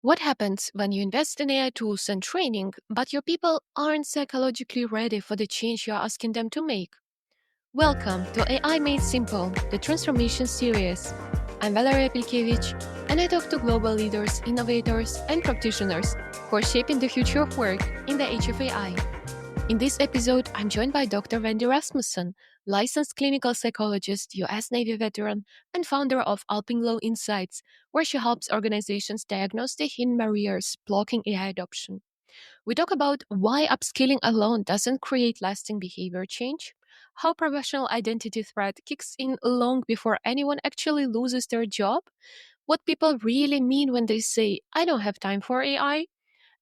What happens when you invest in AI tools and training, but your people aren't psychologically ready for the change you're asking them to make? Welcome to AI Made Simple, the Transformation Series. I'm Valeriya, and I talk to global leaders, innovators, and practitioners who are shaping the future of work in the age of AI. In this episode, I'm joined by Dr. Wendy Rasmussen, licensed clinical psychologist, US Navy veteran, and founder of Alpinglow Insights, where she helps organizations diagnose the hidden barriers blocking AI adoption. We talk about why upskilling alone doesn't create lasting behavior change, how professional identity threat kicks in long before anyone actually loses their job, what people really mean when they say, I don't have time for AI,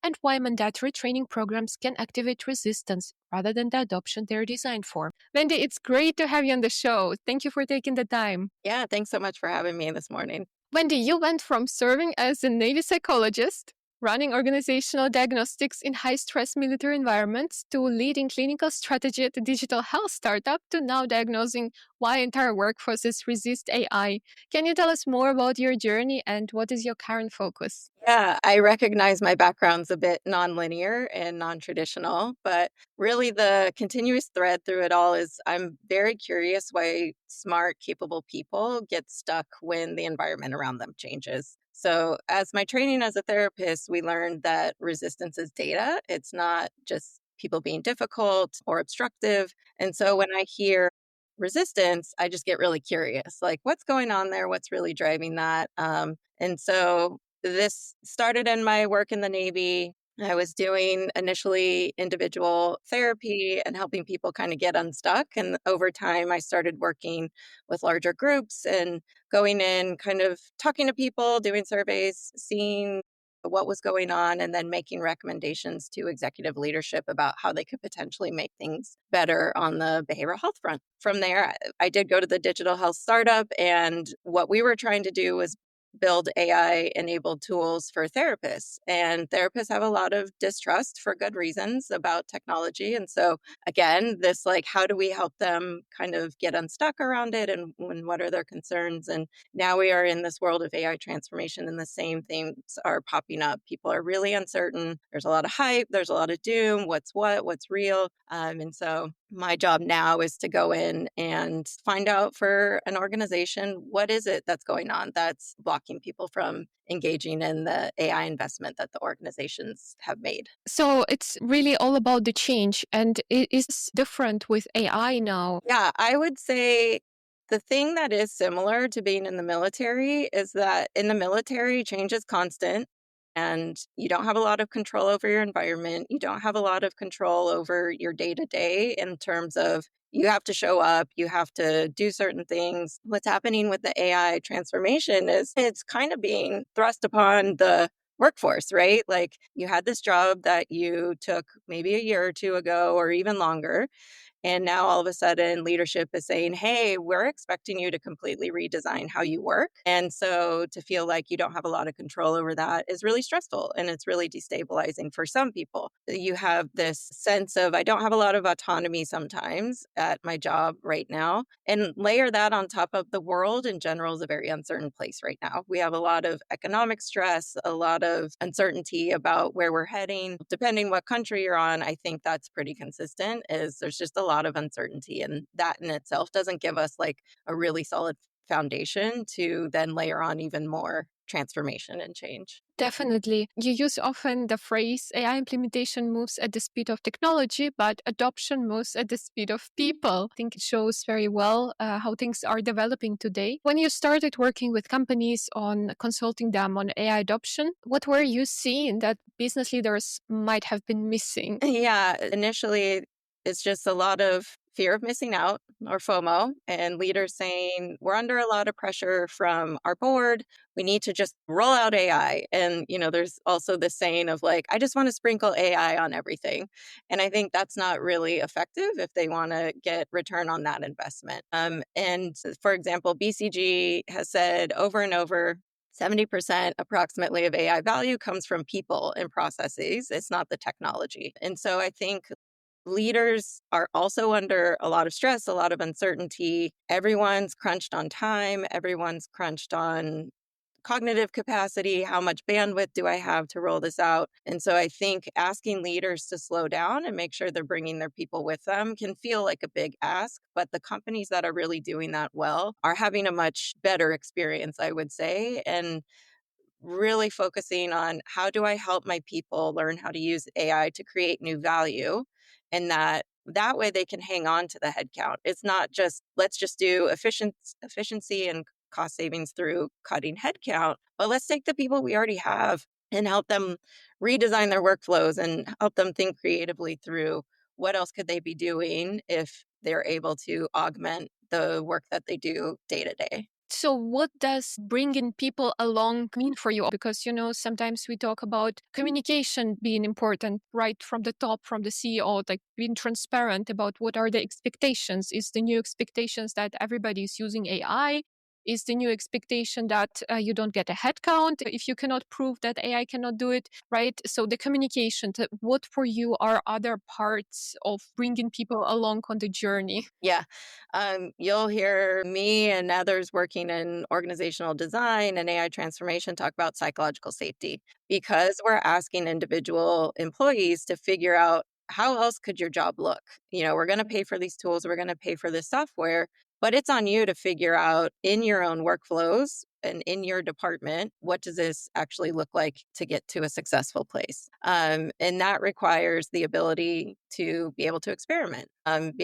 and why mandatory training programs can activate resistance rather than the adoption they're designed for. Wendy, it's great to have you on the show. Thank you for taking the time. Yeah, thanks so much for having me this morning. Wendy, you went from serving as a Navy psychologist, running organizational diagnostics in high stress military environments, to leading clinical strategy at a digital health startup, to now diagnosing why entire workforces resist AI. Can you tell us more about your journey and what is your current focus? Yeah, I recognize my background's a bit nonlinear and non-traditional, but really the continuous thread through it all is I'm very curious why smart, capable people get stuck when the environment around them changes. So, as my training as a therapist, we learned that resistance is data. It's not just people being difficult or obstructive. And so when I hear resistance, I just get really curious, like what's going on there? What's really driving that? And so this started in my work in the Navy. I was doing initially individual therapy and helping people kind of get unstuck. And over time, I started working with larger groups and going in, kind of talking to people, doing surveys, seeing what was going on, and then making recommendations to executive leadership about how they could potentially make things better on the behavioral health front. From there, I did go to the digital health startup, and what we were trying to do was build AI enabled tools for therapists. And therapists have a lot of distrust for good reasons about technology. And so, again, this like, how do we help them kind of get unstuck around it and what are their concerns? And now we are in this world of AI transformation, and the same things are popping up. People are really uncertain. There's a lot of hype, there's a lot of doom. What's real? And so, my job now is to go in and find out for an organization what is it that's going on that's blocking people from engaging in the AI investment that the organizations have made. So it's really all about the change, and it is different with AI now. Yeah, I would say the thing that is similar to being in the military is that in the military, change is constant and you don't have a lot of control over your environment. You don't have a lot of control over your day to day in terms of you have to show up, you have to do certain things. What's happening with the AI transformation is it's kind of being thrust upon the workforce, right? Like you had this job that you took maybe a year or two ago or even longer, and now all of a sudden, leadership is saying, hey, we're expecting you to completely redesign how you work. And so to feel like you don't have a lot of control over that is really stressful and it's really destabilizing for some people. You have this sense of, I don't have a lot of autonomy sometimes at my job right now. And layer that on top of the world in general is a very uncertain place right now. We have a lot of economic stress, a lot of uncertainty about where we're heading. Depending what country you're on, I think that's pretty consistent is there's just a lot of uncertainty, and that in itself doesn't give us like a really solid foundation to then layer on even more transformation and change. Definitely. You use often the phrase AI implementation moves at the speed of technology, but adoption moves at the speed of people. I think it shows very well how things are developing today. When you started working with companies on consulting them on AI adoption, what were you seeing that business leaders might have been missing? Yeah, initially, it's just a lot of fear of missing out or FOMO, and leaders saying, we're under a lot of pressure from our board. We need to just roll out AI. And, there's also this saying of like, I just want to sprinkle AI on everything. And I think that's not really effective if they want to get return on that investment. And for example, BCG has said over and over, 70% approximately of AI value comes from people and processes. It's not the technology. And so I think leaders are also under a lot of stress, a lot of uncertainty. Everyone's crunched on time, everyone's crunched on cognitive capacity? How much bandwidth do I have to roll this out? And so I think asking leaders to slow down and make sure they're bringing their people with them can feel like a big ask. But the companies that are really doing that well are having a much better experience, I would say. And really focusing on how do I help my people learn how to use AI to create new value, and that way they can hang on to the headcount. It's not just let's just do efficiency and cost savings through cutting headcount, but let's take the people we already have and help them redesign their workflows and help them think creatively through what else could they be doing if they're able to augment the work that they do day to day. So, what does bringing people along mean for you? Because, sometimes we talk about communication being important right from the top, from the CEO, like being transparent about what are the expectations. Is the new expectations that everybody is using AI? Is the new expectation that you don't get a headcount if you cannot prove that AI cannot do it, right? So, the communication, what for you are other parts of bringing people along on the journey? Yeah. You'll hear me and others working in organizational design and AI transformation talk about psychological safety because we're asking individual employees to figure out how else could your job look? We're going to pay for these tools, we're going to pay for this software, but it's on you to figure out in your own workflows and in your department, what does this actually look like to get to a successful place? And that requires the ability to be able to experiment and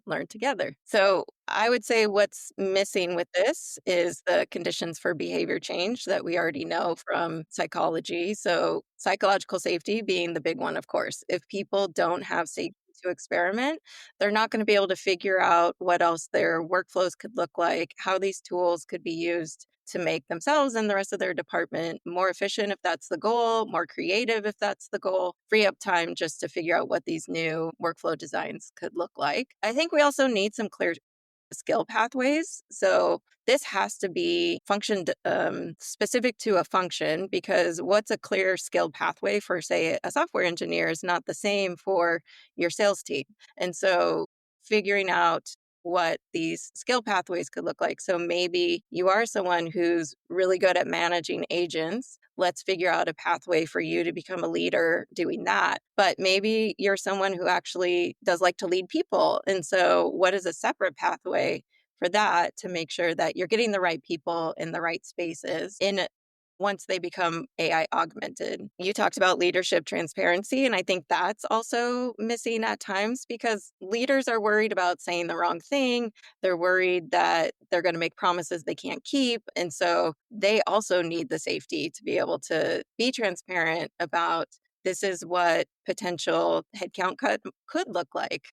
learn together. So I would say what's missing with this is the conditions for behavior change that we already know from psychology. So psychological safety being the big one, of course. If people don't have safety to experiment, they're not going to be able to figure out what else their workflows could look like, how these tools could be used to make themselves and the rest of their department more efficient if that's the goal, more creative if that's the goal, free up time just to figure out what these new workflow designs could look like. I think we also need some clear skill pathways. So this has to be function specific to a function because what's a clear skill pathway for, say, a software engineer is not the same for your sales team. And so figuring out what these skill pathways could look like. So maybe you are someone who's really good at managing agents. Let's figure out a pathway for you to become a leader doing that. But maybe you're someone who actually does like to lead people. And so, what is a separate pathway for that to make sure that you're getting the right people in the right spaces in once they become AI augmented? You talked about leadership transparency, and I think that's also missing at times because leaders are worried about saying the wrong thing. They're worried that they're going to make promises they can't keep. And so they also need the safety to be able to be transparent about this is what potential headcount cut could look like.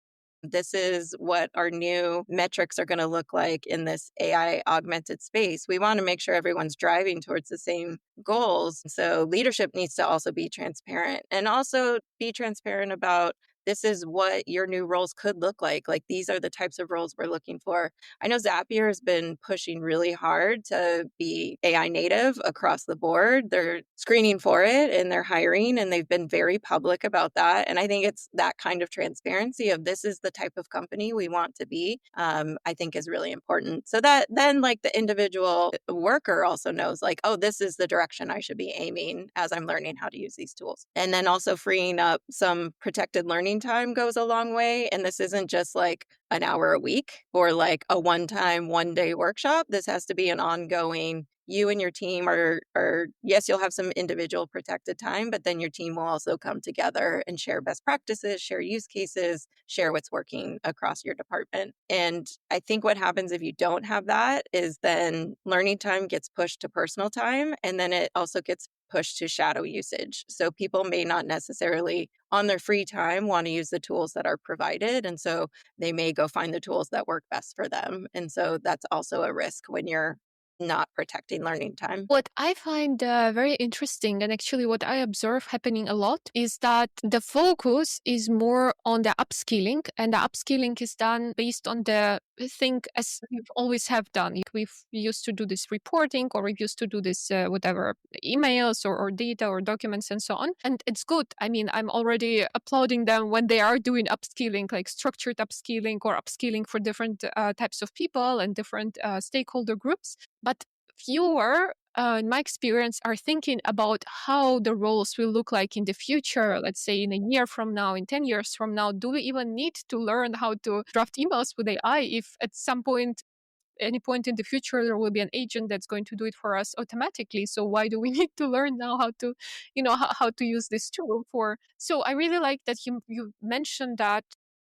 This is what our new metrics are going to look like in this AI augmented space. We want to make sure everyone's driving towards the same goals. So leadership needs to also be transparent and also be transparent about this is what your new roles could look like. Like these are the types of roles we're looking for. I know Zapier has been pushing really hard to be AI native across the board. They're screening for it and they're hiring, and they've been very public about that. And I think it's that kind of transparency of this is the type of company we want to be, I think is really important. So that then, like, the individual worker also knows, like, oh, this is the direction I should be aiming as I'm learning how to use these tools. And then also freeing up some protected learning time goes a long way. And this isn't just like an hour a week or like a one-time 1-day workshop. This has to be an ongoing, you and your team are yes, you'll have some individual protected time, but then your team will also come together and share best practices, share use cases, share what's working across your department. And I think what happens if you don't have that is then learning time gets pushed to personal time, and then it also gets pushed to shadow usage. So people may not necessarily on their free time want to use the tools that are provided. And so they may go find the tools that work best for them. And so that's also a risk when you're not protecting learning time. What I find very interesting, and actually what I observe happening a lot, is that the focus is more on the upskilling, and the upskilling is done based on the thing as we've always have done. Like we've used to do this reporting, or we've used to do this whatever emails or data or documents and so on, and it's good. I mean, I'm already applauding them when they are doing upskilling, like structured upskilling or upskilling for different types of people and different stakeholder groups. But fewer, in my experience, are thinking about how the roles will look like in the future. Let's say in a year from now, in 10 years from now, do we even need to learn how to draft emails with AI if at some point, any point in the future, there will be an agent that's going to do it for us automatically? So why do we need to learn now how to, how to use this tool for? So I really like that you mentioned that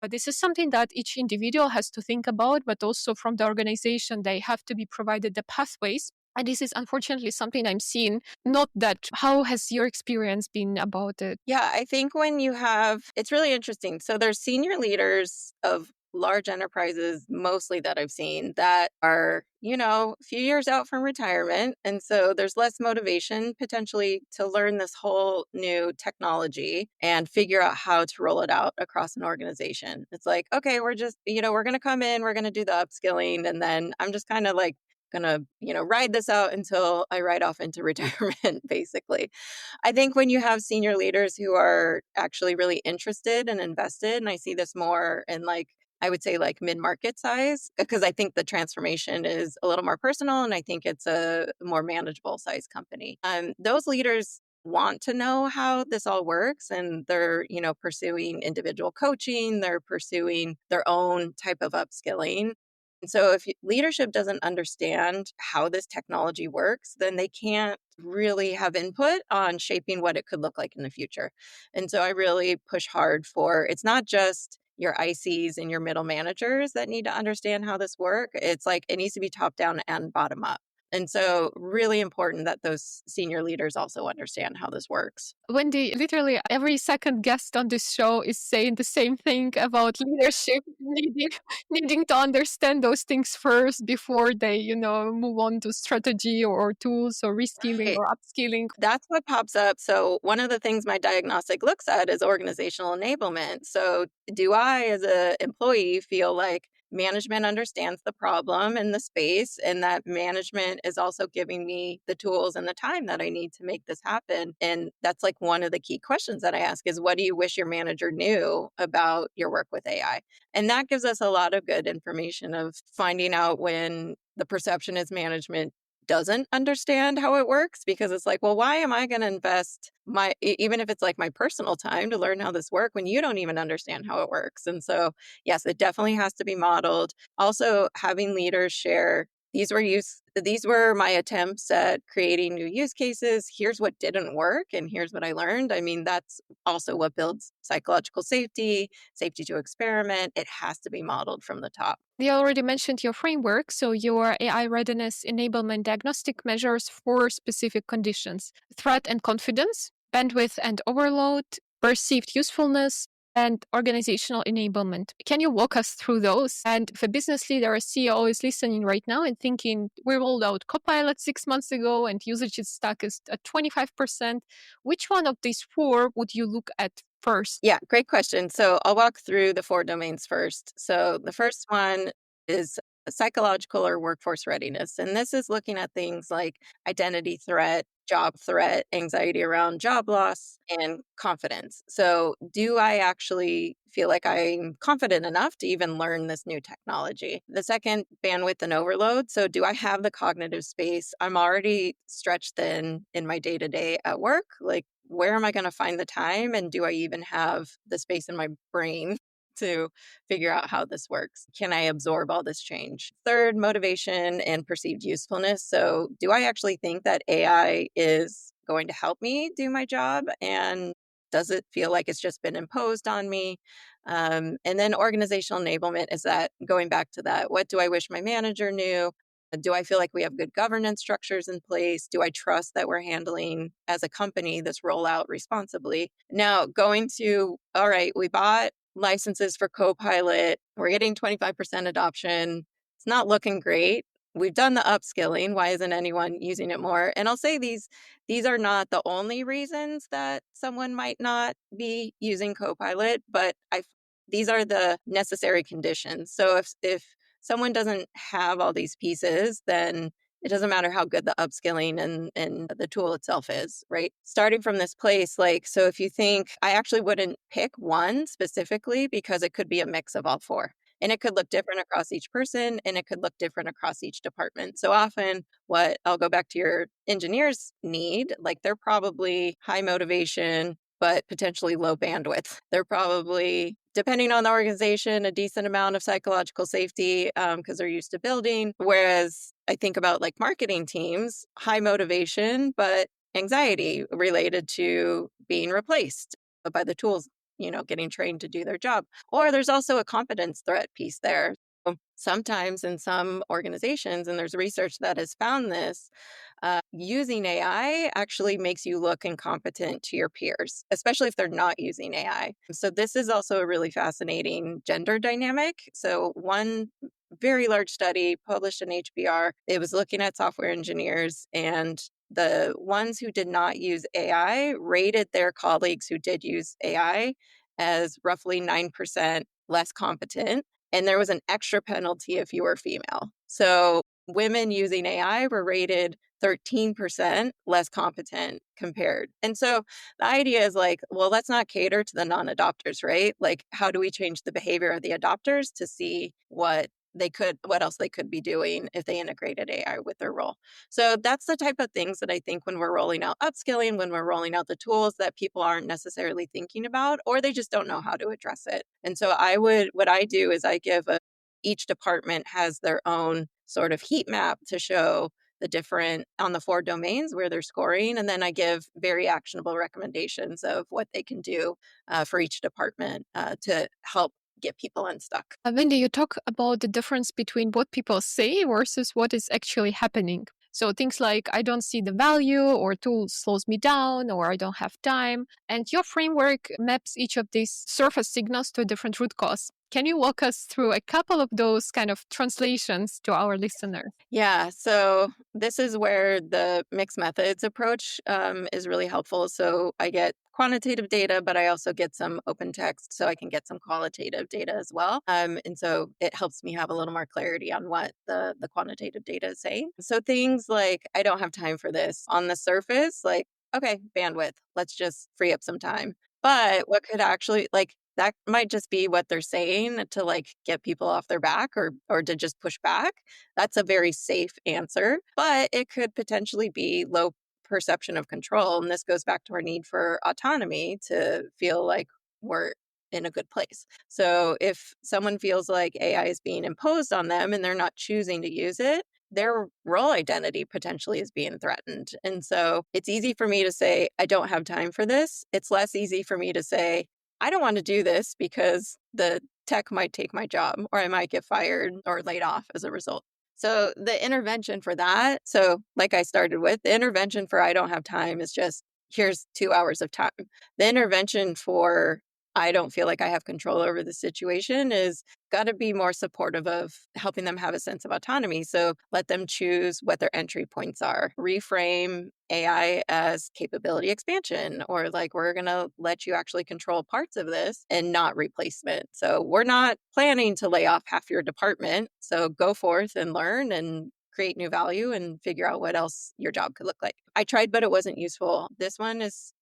this is something that each individual has to think about, but also from the organization, they have to be provided the pathways. And this is unfortunately something I'm seeing. Not that. How has your experience been about it? Yeah, I think when you have it's really interesting. So there's senior leaders of large enterprises mostly that I've seen that are, a few years out from retirement. And so there's less motivation potentially to learn this whole new technology and figure out how to roll it out across an organization. It's like, okay, we're just, we're going to come in, we're going to do the upskilling, and then I'm just kind of like going to, ride this out until I ride off into retirement, basically. I think when you have senior leaders who are actually really interested and invested, and I see this more in I would say mid-market size, because I think the transformation is a little more personal and I think it's a more manageable size company. Those leaders want to know how this all works, and they're, pursuing individual coaching, they're pursuing their own type of upskilling. And so if leadership doesn't understand how this technology works, then they can't really have input on shaping what it could look like in the future. And so I really push hard for it's not just your ICs and your middle managers that need to understand how this work. It's like it needs to be top down and bottom up. And so really important that those senior leaders also understand how this works. Wendy, literally every second guest on this show is saying the same thing about leadership needing to understand those things first before they, move on to strategy or tools or reskilling Right. or upskilling. That's what pops up. So, one of the things my diagnostic looks at is organizational enablement. So, do I, as an employee, feel like management understands the problem and the space, and that management is also giving me the tools and the time that I need to make this happen? And that's like one of the key questions that I ask is, what do you wish your manager knew about your work with AI? And that gives us a lot of good information of finding out when the perception is management doesn't understand how it works, because it's like, well, why am I going to invest even if it's like my personal time to learn how this work when you don't even understand how it works? And so, yes, it definitely has to be modeled. Also, having leaders share these were my attempts at creating new use cases. Here's what didn't work and here's what I learned. I mean, that's also what builds psychological safety, safety to experiment. It has to be modeled from the top. You already mentioned your framework, so your AI readiness enablement diagnostic measures four specific conditions: threat and confidence, bandwidth and overload, perceived usefulness, and organizational enablement. Can you walk us through those? And if a business leader or CEO is listening right now and thinking, we rolled out Copilot 6 months ago and usage is stuck is at 25%, which one of these four would you look at first? Yeah, great question. So I'll walk through the four domains first. So the first one is psychological or workforce readiness. And this is looking at things like identity threat, job threat, anxiety around job loss, and confidence. So, do I actually feel like I'm confident enough to even learn this new technology? The second, bandwidth and overload. So, do I have the cognitive space? I'm already stretched thin in my day to day at work. Like, where am I going to find the time? And do I even have the space in my brain to figure out how this works? Can I absorb all this change? Third, motivation and perceived usefulness. So, do I actually think that AI is going to help me do my job? And does it feel like it's just been imposed on me? And then organizational enablement is that going back to that, what do I wish my manager knew? Do I feel like we have good governance structures in place? Do I trust that we're handling as a company this rollout responsibly? Now, going to, all right, we bought licenses for Copilot. We're getting 25% adoption. It's not looking great. We've done the upskilling. Why isn't anyone using it more? And I'll say these are not the only reasons that someone might not be using Copilot, but these are the necessary conditions. So if someone doesn't have all these pieces, then it doesn't matter how good the upskilling and the tool itself is, right? Starting from this place, so if you think, I actually wouldn't pick one specifically because it could be a mix of all four. And it could look different across each person and it could look different across each department. So often, what I'll go back to your engineers need, like they're probably high motivation, but potentially low bandwidth. They're probably, depending on the organization, a decent amount of psychological safety because they're used to building. Whereas I think about like marketing teams, high motivation, but anxiety related to being replaced by the tools, getting trained to do their job. Or there's also a competence threat piece there. So sometimes in some organizations, and there's research that has found this, using AI actually makes you look incompetent to your peers, especially if they're not using AI. So, this is also a really fascinating gender dynamic. So, one very large study published in HBR, it was looking at software engineers, and the ones who did not use AI rated their colleagues who did use AI as roughly 9% less competent. And there was an extra penalty if you were female. So, women using AI were rated 13% less competent compared. And so the idea is like, well, let's not cater to the non-adopters, right? Like, how do we change the behavior of the adopters to see what else they could be doing if they integrated AI with their role? So that's the type of things that I think when we're rolling out upskilling, when we're rolling out the tools that people aren't necessarily thinking about, or they just don't know how to address it. And so what I do is each department has their own sort of heat map to show the different on the 4 domains where they're scoring, and then I give very actionable recommendations of what they can do, for each department, to help get people unstuck. Wendy, you talk about the difference between what people say versus what is actually happening. So things like, I don't see the value, or tool slows me down, or I don't have time. And your framework maps each of these surface signals to a different root cause. Can you walk us through a couple of those kind of translations to our listener? Yeah, so this is where the mixed methods approach is really helpful. So I get quantitative data, but I also get some open text, so I can get some qualitative data as well. And so it helps me have a little more clarity on what the quantitative data is saying. So things like, I don't have time for this on the surface, like, okay, bandwidth, let's just free up some time. But what could actually like that might just be what they're saying to like get people off their back or to just push back. That's a very safe answer, but it could potentially be low perception of control. And this goes back to our need for autonomy to feel like we're in a good place. So if someone feels like AI is being imposed on them and they're not choosing to use it, their role identity potentially is being threatened. And so it's easy for me to say, I don't have time for this. It's less easy for me to say, I don't want to do this because the tech might take my job or I might get fired or laid off as a result. So the intervention for that, so like I started with, the intervention for I don't have time is just here's 2 hours of time. The intervention for I don't feel like I have control over the situation is got to be more supportive of helping them have a sense of autonomy. So let them choose what their entry points are. Reframe AI as capability expansion, or like we're going to let you actually control parts of this and not replacement. So we're not planning to lay off half your department. So go forth and learn and create new value and figure out what else your job could look like. I tried, but it wasn't useful. This one is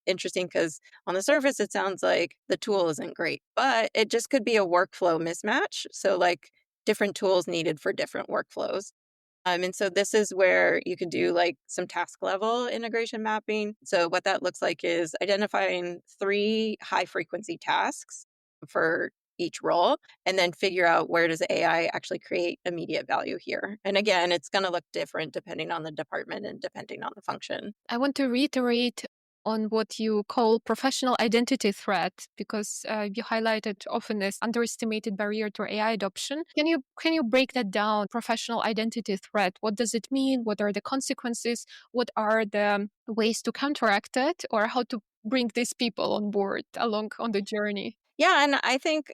interesting because on the surface, it sounds like the tool isn't great, but it just could be a workflow mismatch. So, like different tools needed for different workflows. And so this is where you could do like some task level integration mapping. So what that looks like is identifying 3 high frequency tasks for each role and then figure out where does AI actually create immediate value here. And again, it's going to look different depending on the department and depending on the function. I want to reiterate on what you call professional identity threat, because you highlighted often as underestimated barrier to AI adoption. Can you break that down? Professional identity threat. What does it mean? What are the consequences? What are the ways to counteract it, or how to bring these people on board along on the journey? Yeah, and I think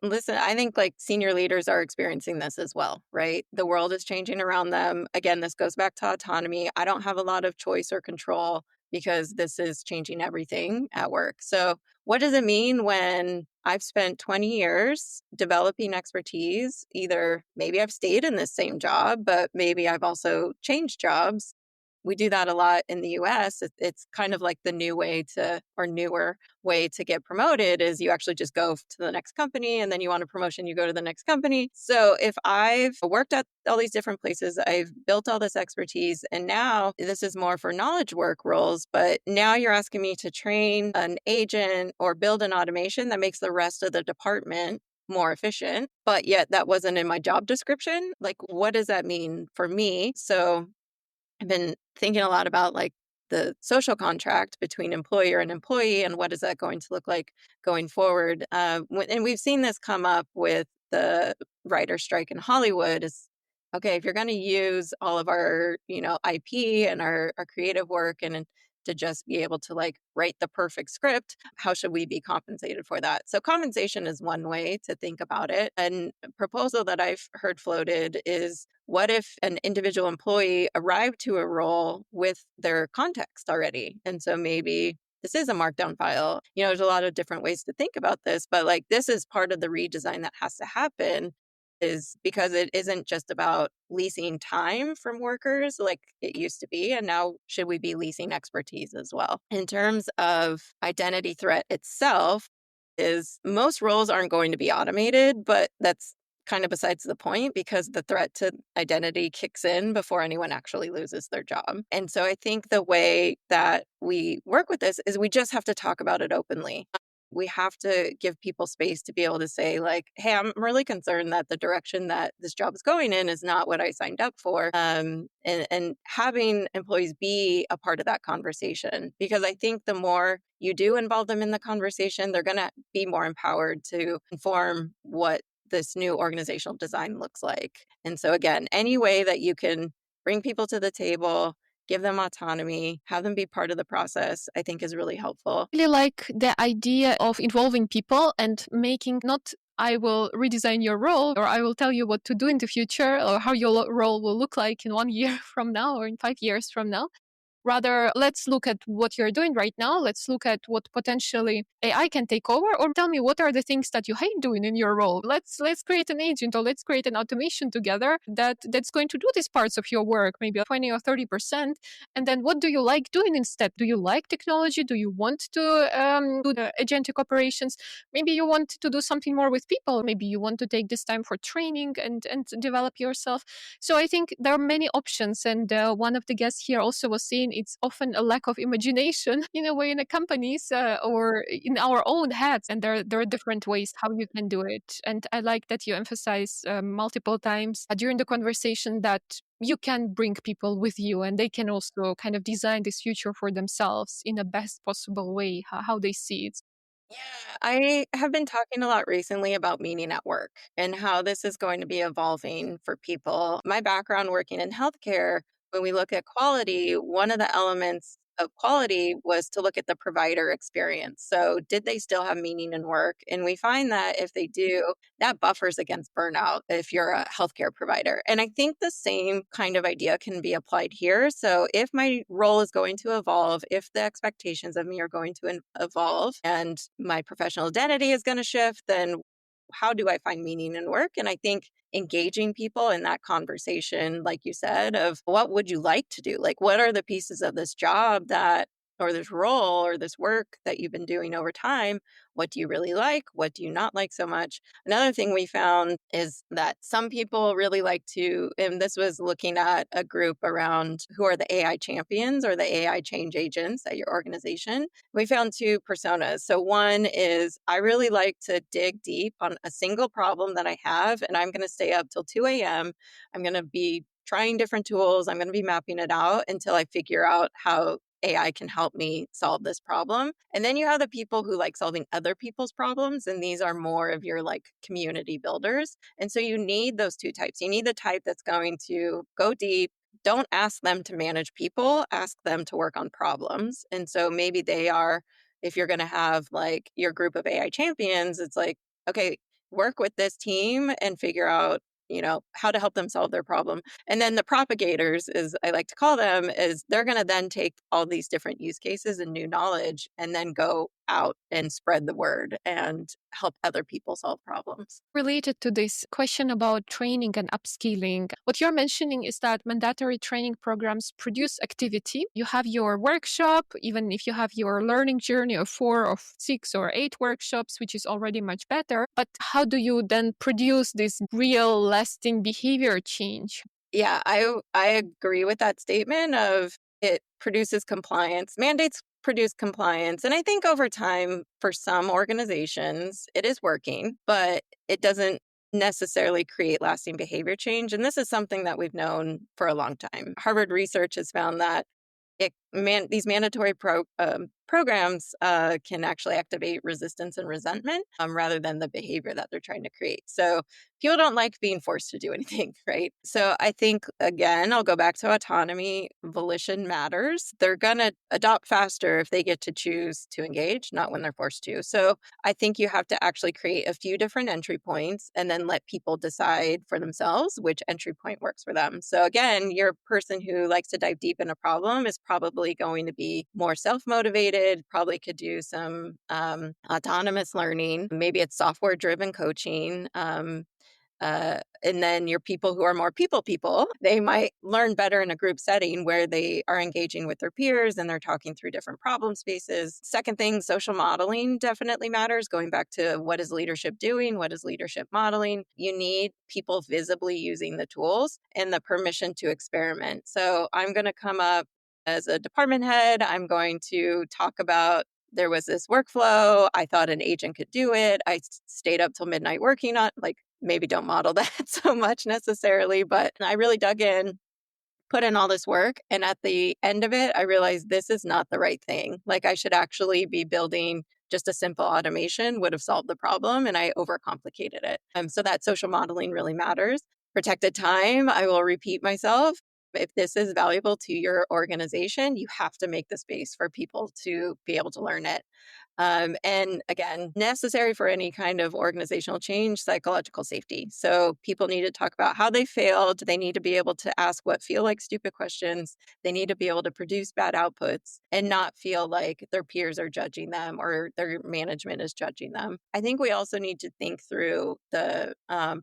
like senior leaders are experiencing this as well, right? The world is changing around them. Again, this goes back to autonomy. I don't have a lot of choice or control because this is changing everything at work. So, what does it mean when I've spent 20 years developing expertise? Either maybe I've stayed in this same job, but maybe I've also changed jobs. we do that a lot in the US. It's kind of like the new way to, or newer way to get promoted is you actually just go to the next company and then you want a promotion, you go to the next company. So if I've worked at all these different places, I've built all this expertise, and now this is more for knowledge work roles, but now you're asking me to train an agent or build an automation that makes the rest of the department more efficient, but yet that wasn't in my job description. Like, what does that mean for me? So I've been thinking a lot about like the social contract between employer and employee and what is that going to look like going forward. And we've seen this come up with the writer strike in Hollywood. Is okay if you're going to use all of our IP and our creative work and to just be able to like write the perfect script, how should we be compensated for that? So compensation is one way to think about it. And a proposal that I've heard floated is, what if an individual employee arrived to a role with their context already? And so maybe this is a markdown file. There's a lot of different ways to think about this, but like this is part of the redesign that has to happen, is because it isn't just about leasing time from workers like it used to be. And now, should we be leasing expertise as well? In terms of identity threat itself, is most roles aren't going to be automated, but that's kind of besides the point because the threat to identity kicks in before anyone actually loses their job. And so I think the way that we work with this is we just have to talk about it openly. We have to give people space to be able to say, like, hey, I'm really concerned that the direction that this job is going in is not what I signed up for. And having employees be a part of that conversation, because I think the more you do involve them in the conversation, they're going to be more empowered to inform what this new organizational design looks like. And so, again, any way that you can bring people to the table, give them autonomy, have them be part of the process, I think is really helpful. Really like the idea of involving people and making not I will redesign your role or I will tell you what to do in the future or how your role will look like in 1 year from now or in 5 years from now. Rather, let's look at what you're doing right now. Let's look at what potentially AI can take over, or tell me what are the things that you hate doing in your role. Let's create an agent or let's create an automation together that's going to do these parts of your work, maybe 20 or 30%. And then what do you like doing instead? Do you like technology? Do you want to do the agentic operations? Maybe you want to do something more with people. Maybe you want to take this time for training and develop yourself. So I think there are many options. And one of the guests here also was saying it's often a lack of imagination in a way in the companies or in our own heads. And there are different ways how you can do it. And I like that you emphasize multiple times during the conversation that you can bring people with you and they can also kind of design this future for themselves in the best possible way, how they see it. Yeah, I have been talking a lot recently about meaning at work and how this is going to be evolving for people. My background working in healthcare, when we look at quality, one of the elements of quality was to look at the provider experience. So, did they still have meaning in work? And we find that if they do, that buffers against burnout if you're a healthcare provider. And I think the same kind of idea can be applied here. So, if my role is going to evolve, if the expectations of me are going to evolve and my professional identity is going to shift, then how do I find meaning in work? And I think engaging people in that conversation, like you said, of what would you like to do? Like, what are the pieces of this job that, or this role, or this work that you've been doing over time? What do you really like? What do you not like so much? Another thing we found is that some people really like to, and this was looking at a group around who are the AI champions or the AI change agents at your organization. We found two personas. So one is, I really like to dig deep on a single problem that I have, and I'm going to stay up till 2 a.m. I'm going to be trying different tools. I'm going to be mapping it out until I figure out how AI can help me solve this problem. And then you have the people who like solving other people's problems. And these are more of your like community builders. And so you need those two types. You need the type that's going to go deep. Don't ask them to manage people, ask them to work on problems. And so maybe they are, if you're going to have like your group of AI champions, it's like, okay, work with this team and figure out, how to help them solve their problem. And then the propagators, is I like to call them, is they're going to then take all these different use cases and new knowledge and then go out and spread the word and help other people solve problems. Related to this question about training and upskilling, what you're mentioning is that mandatory training programs produce activity. You have your workshop, even if you have your learning journey of 4 or 6 or 8 workshops, which is already much better. But how do you then produce this real lasting behavior change? Yeah, I agree with that statement of it produces compliance. Mandates produce compliance. And I think over time, for some organizations, it is working, but it doesn't necessarily create lasting behavior change. And this is something that we've known for a long time. Harvard research has found that these mandatory programs can actually activate resistance and resentment rather than the behavior that they're trying to create. So people don't like being forced to do anything, right? So I think, again, I'll go back to autonomy. Volition matters. They're going to adopt faster if they get to choose to engage, not when they're forced to. So I think you have to actually create a few different entry points and then let people decide for themselves which entry point works for them. So again, your person who likes to dive deep in a problem is probably going to be more self-motivated, probably could do some autonomous learning. Maybe it's software-driven coaching. And then your people who are more people, they might learn better in a group setting where they are engaging with their peers and they're talking through different problem spaces. Second thing, social modeling definitely matters. Going back to what is leadership doing? What is leadership modeling? You need people visibly using the tools and the permission to experiment. So I'm going to come up as a department head. I'm going to talk about there was this workflow. I thought an agent could do it. I stayed up till midnight working on maybe don't model that so much necessarily, but I really dug in, put in all this work. And at the end of it, I realized this is not the right thing. Like I should actually be building just a simple automation would have solved the problem. And I overcomplicated it. So that social modeling really matters. Protected time, I will repeat myself. If this is valuable to your organization, you have to make the space for people to be able to learn it. And again, necessary for any kind of organizational change, psychological safety. So people need to talk about how they failed. They need to be able to ask what feel like stupid questions. They need to be able to produce bad outputs and not feel like their peers are judging them or their management is judging them. I think we also need to think through the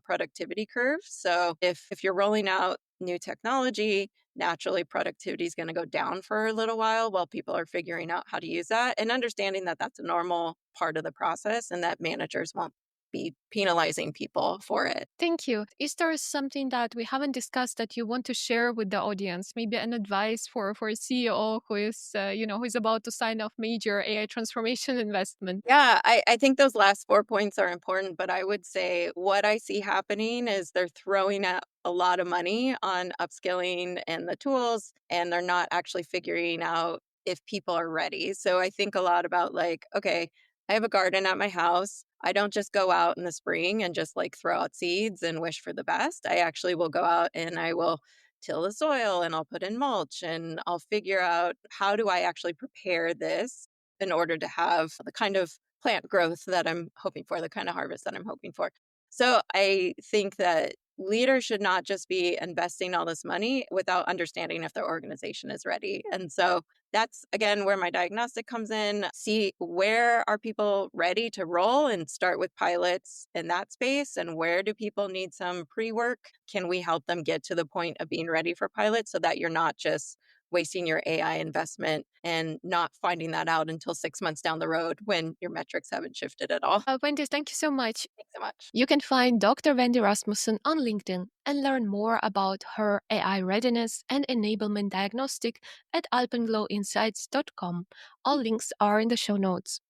productivity curve. So if you're rolling out new technology, naturally productivity is going to go down for a little while people are figuring out how to use that and understanding that that's a normal part of the process and that managers won't be penalizing people for it. Thank you. Is there something that we haven't discussed that you want to share with the audience? Maybe an advice for a CEO who is, who is about to sign off major AI transformation investment? Yeah, I think those last 4 points are important, but I would say what I see happening is they're throwing out a lot of money on upskilling and the tools, and they're not actually figuring out if people are ready. So I think a lot about okay, I have a garden at my house. I don't just go out in the spring and just throw out seeds and wish for the best. I actually will go out and I will till the soil and I'll put in mulch and I'll figure out how do I actually prepare this in order to have the kind of plant growth that I'm hoping for, the kind of harvest that I'm hoping for. So I think that leaders should not just be investing all this money without understanding if their organization is ready. And so that's again where my diagnostic comes in. See where are people ready to roll and start with pilots in that space, and where do people need some pre-work? Can we help them get to the point of being ready for pilots so that you're not just wasting your AI investment and not finding that out until 6 months down the road when your metrics haven't shifted at all. Wendy, thank you so much. Thanks so much. You can find Dr. Wendy Rasmussen on LinkedIn and learn more about her AI readiness and enablement diagnostic at alpenglowinsights.com. All links are in the show notes.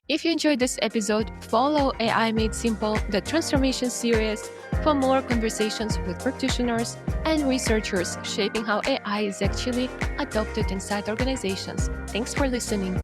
If you enjoyed this episode, follow AI Made Simple, the transformation series, for more conversations with practitioners and researchers shaping how AI is actually adopted inside organizations. Thanks for listening.